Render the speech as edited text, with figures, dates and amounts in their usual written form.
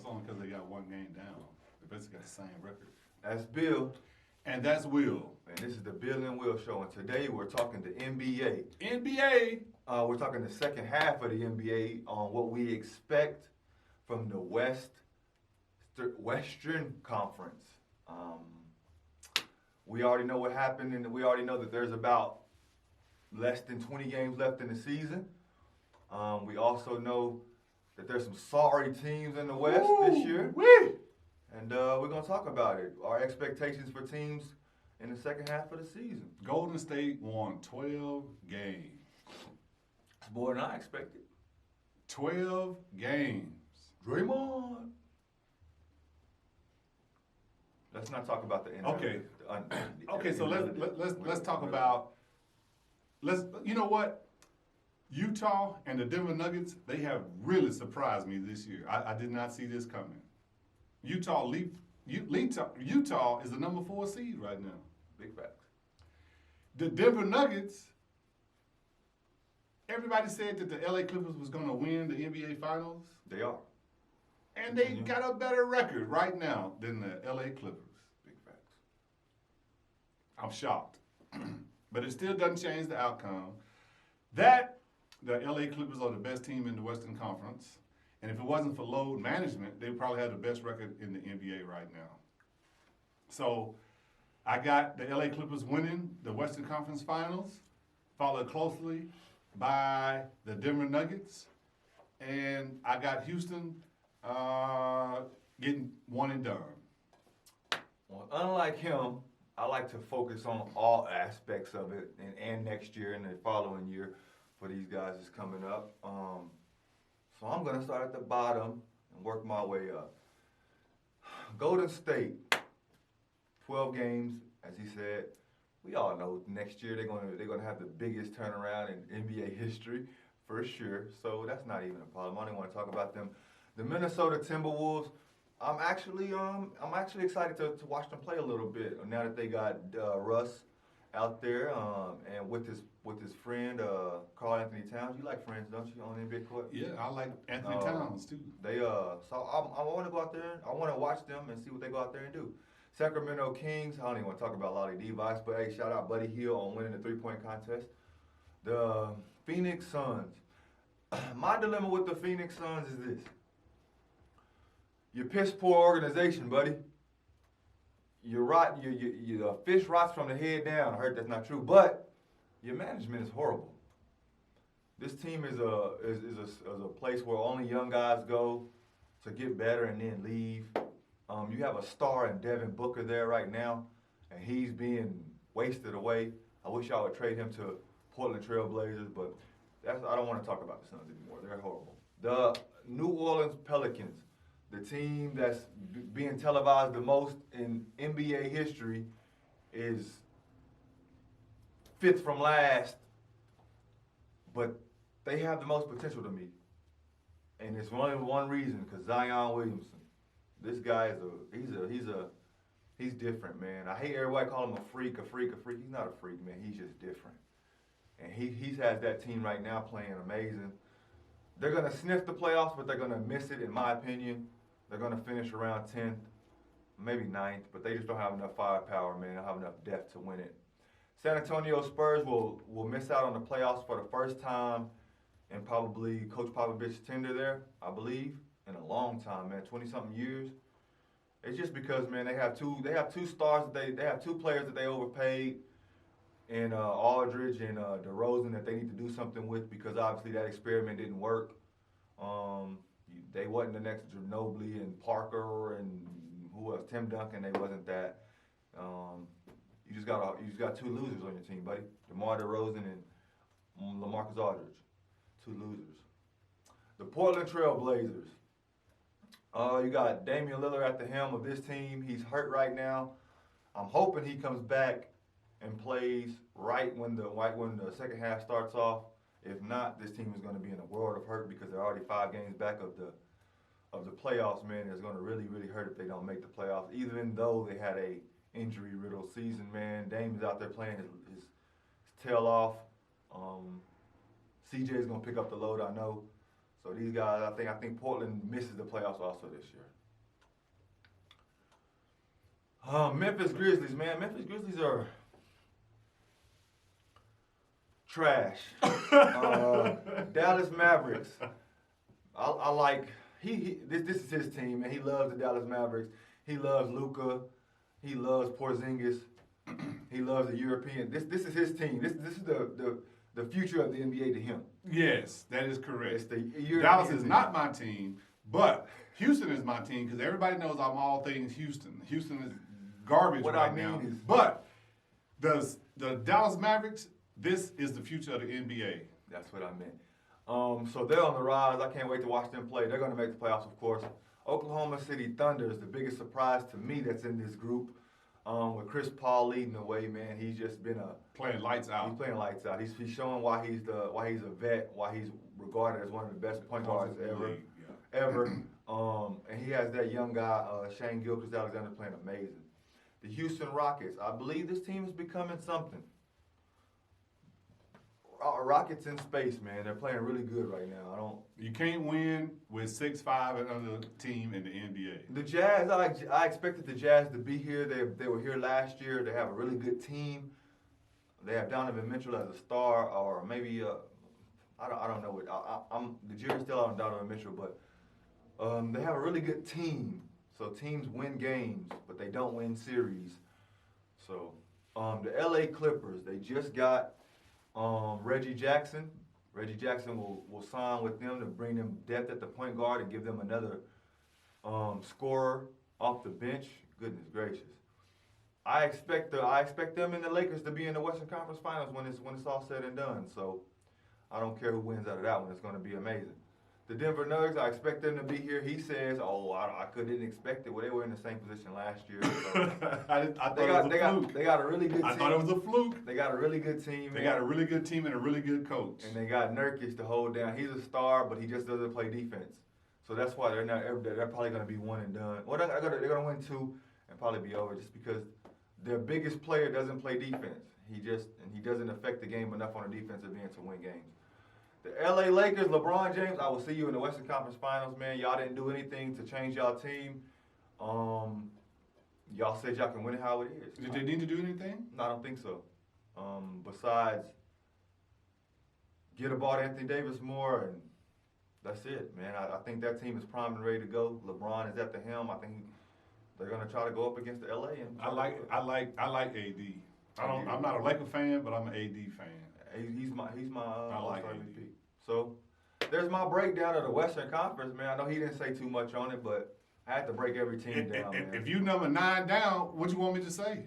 only because they got one game down. They basically got the same record. That's Bill. And that's Will. And this is the Bill and Will Show. And today we're talking the NBA. NBA. We're talking the second half of the NBA on what we expect from the Western Conference. We already know what happened, and we already know that there's about less than 20 games left in the season. We also know that there's some sorry teams in the West this year. Wee. And we're going to talk about it. Our expectations for teams in the second half of the season. Golden State won 12 games. It's more than I expected. 12 games. Draymond. Let's not talk about the end. Okay. Okay, so let's talk about you know what? Utah and the Denver Nuggets, they have really surprised me this year. I did not see this coming. Utah is the number 4 seed right now. Big facts. The Denver Nuggets, everybody said that the LA Clippers was going to win the NBA Finals. They are. And they got a better record right now than the LA Clippers. Big facts. I'm shocked. But it still doesn't change the outcome. The LA Clippers are the best team in the Western Conference. And if it wasn't for load management, they probably have the best record in the NBA right now. So I got the LA Clippers winning the Western Conference Finals, followed closely by the Denver Nuggets. And I got Houston getting one and done. Well, unlike him, I like to focus on all aspects of it and next year and the following year for these guys that's coming up. So I'm going to start at the bottom and work my way up. Golden State, 12 games, as he said. We all know next year they're going to have the biggest turnaround in NBA history for sure. So that's not even a problem. I don't want to talk about them. The Minnesota Timberwolves, I'm actually excited to watch them play a little bit now that they got Russ out there and with his friend Karl Anthony Towns. You like friends, don't you, on NBA court? Yeah, I like Anthony Towns too. So I want to go out there. I want to watch them and see what they go out there and do. Sacramento Kings. I don't even want to talk about Lolly Device, but hey, shout out Buddy Hield on winning the 3-point contest. The Phoenix Suns. My dilemma with the Phoenix Suns is this. You're piss poor organization, buddy. You're rot. Your fish rots from the head down. I heard that's not true, but your management is horrible. This team is a place where only young guys go to get better and then leave. You have a star in Devin Booker there right now, and he's being wasted away. I wish I would trade him to Portland Trail Blazers, but I don't want to talk about the Suns anymore. They're horrible. The New Orleans Pelicans, the team that's being televised the most in NBA history, is 5th from last, but they have the most potential to me. And it's only one reason, because Zion Williamson. This guy he's different, man. I hate everybody calling him a freak. He's not a freak, man. He's just different. And he has that team right now playing amazing. They're going to sniff the playoffs, but they're going to miss it, in my opinion. They're going to finish around 10th, maybe 9th, but they just don't have enough firepower, man. They don't have enough depth to win it. San Antonio Spurs will miss out on the playoffs for the first time in probably Coach Popovich's tenure there, I believe, in a long time, man, 20-something years. It's just because, man, they have two stars they have 2 players that they overpaid in Aldridge and DeRozan that they need to do something with, because obviously that experiment didn't work. They wasn't the next Ginobili and Parker and who else? Tim Duncan. They wasn't that. You just got 2 losers on your team, buddy. DeMar DeRozan and LaMarcus Aldridge, 2 losers. The Portland Trail Blazers. You got Damian Lillard at the helm of this team. He's hurt right now. I'm hoping he comes back and plays right when the second half starts off. If not, this team is going to be in a world of hurt because they're already 5 games back of the playoffs, man. It's going to really, really hurt if they don't make the playoffs, even though they had a injury-riddled season, man. Dame is out there playing his tail off. CJ is going to pick up the load, I know. So these guys, I think Portland misses the playoffs also this year. Memphis Grizzlies, man. Memphis Grizzlies are trash. Dallas Mavericks. I like this is his team, and he loves the Dallas Mavericks. He loves Luka. He loves Porzingis. He loves the European. This is his team. This is the future of the NBA to him. Yes, that is correct. It's the European Dallas is team. not my team, but Houston is my team because everybody knows I'm all things Houston. Houston is garbage What right I mean now. is- But the Dallas Mavericks, this is the future of the NBA. That's what I meant. So they're on the rise. I can't wait to watch them play. They're going to make the playoffs, of course. Oklahoma City Thunder is the biggest surprise to me that's in this group. With Chris Paul leading the way, man, he's just been Playing lights he's out. playing lights out. He's showing why he's a vet, why he's regarded as one of the best point guards ever. And he has that young guy, Shane Gilgeous-Alexander, playing amazing. The Houston Rockets, I believe this team is becoming something. Rockets in space, man. They're playing really good right now. You can't win with 6'5" and under team in the NBA. The Jazz, I expected the Jazz to be here. They were here last year. They have a really good team. They have Donovan Mitchell as a star, or maybe I don't know. The jury's still out on Donovan Mitchell, but they have a really good team. So teams win games, but they don't win series. So the LA Clippers, they just got Reggie Jackson. Reggie Jackson will sign with them to bring them depth at the point guard and give them another scorer off the bench. Goodness gracious. I expect them and the Lakers to be in the Western Conference Finals when it's all said and done. So I don't care who wins out of that one. It's going to be amazing. The Denver Nuggets, I expect them to be here. He says, I couldn't expect it. Well, they were in the same position last year. So I thought it was a fluke. they got a really good team. I thought it was a fluke. They got a really good team. They man. got a really good team and a really good coach. And they got Nurkic to hold down. He's a star, but he just doesn't play defense. So that's why they're probably going to be one and done. Well, they're going to win two and probably be over just because their biggest player doesn't play defense. He doesn't affect the game enough on the defensive end to win games. The LA Lakers, LeBron James, I will see you in the Western Conference Finals, man. Y'all didn't do anything to change y'all team. Y'all said y'all can win it how it is. Did they need to do anything? No, I don't think so. Besides, get about Anthony Davis more, and that's it, man. I think that team is primed and ready to go. LeBron is at the helm. I think they're gonna try to go up against the LA. And I like AD. I'm not a Laker fan, but I'm an AD fan. He's my I like All-Star AD. MVP. So there's my breakdown of the Western Conference, man. I know he didn't say too much on it, but I had to break every team down, man. If you number 9 down, what you want me to say?